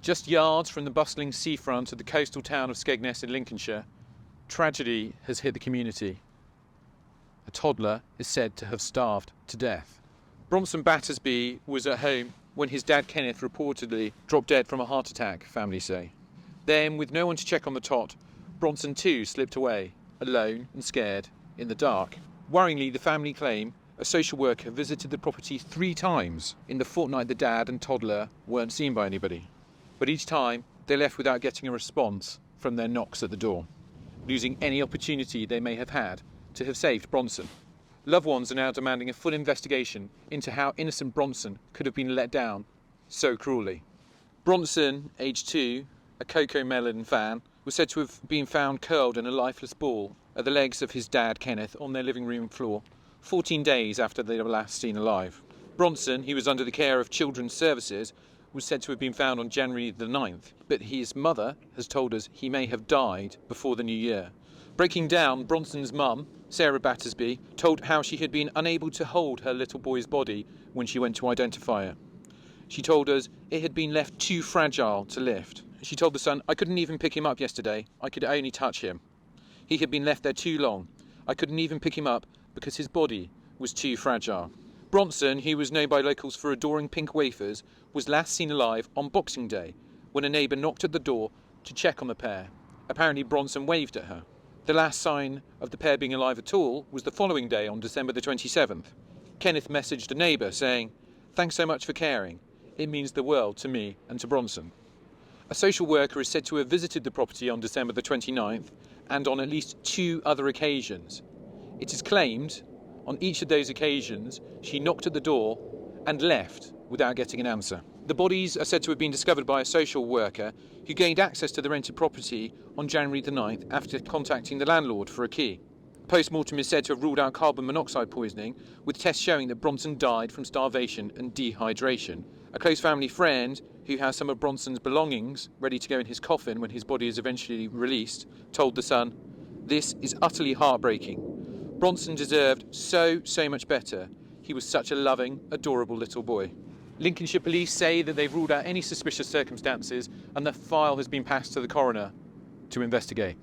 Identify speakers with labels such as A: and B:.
A: Just yards from the bustling seafront of the coastal town of Skegness in Lincolnshire, tragedy has hit the community. A toddler is said to have starved to death. Bronson Battersby was at home when his dad Kenneth reportedly dropped dead from a heart attack, families say. Then, with no one to check on the tot, Bronson too slipped away, alone and scared, in the dark. Worryingly, the family claim a social worker visited the property 3 times in the fortnight the dad and toddler weren't seen by anybody. But each time, they left without getting a response from their knocks at the door, losing any opportunity they may have had to have saved Bronson. Loved ones are now demanding a full investigation into how innocent Bronson could have been let down so cruelly. Bronson, aged 2, a Coco Melon fan, was said to have been found curled in a lifeless ball at the legs of his dad Kenneth on their living room floor 14 days after they were last seen alive. Bronson, who was under the care of Children's Services, was said to have been found on January the 9th, but his mother has told us he may have died before the new year. Breaking down, Bronson's mum, Sarah Battersby, told how she had been unable to hold her little boy's body when she went to identify it. She told us it had been left too fragile to lift. She told the son, "I couldn't even pick him up yesterday. I could only touch him. He had been left there too long. I couldn't even pick him up because his body was too fragile." Bronson, who was known by locals for adoring pink wafers, was last seen alive on Boxing Day when a neighbour knocked at the door to check on the pair. Apparently Bronson waved at her. The last sign of the pair being alive at all was the following day on December the 27th. Kenneth messaged a neighbour saying, "Thanks so much for caring. It means the world to me and to Bronson." A social worker is said to have visited the property on December the 29th and on at least 2 other occasions. It is claimed on each of those occasions she knocked at the door and left without getting an answer. The bodies are said to have been discovered by a social worker who gained access to the rented property on January the 9th after contacting the landlord for a key. Post-mortem is said to have ruled out carbon monoxide poisoning, with tests showing that Bronson died from starvation and dehydration. A close family friend, who has some of Bronson's belongings ready to go in his coffin when his body is eventually released, told The Sun, "This is utterly heartbreaking. Bronson deserved so much better. He was such a loving, adorable little boy." Lincolnshire police say that they've ruled out any suspicious circumstances and the file has been passed to the coroner to investigate.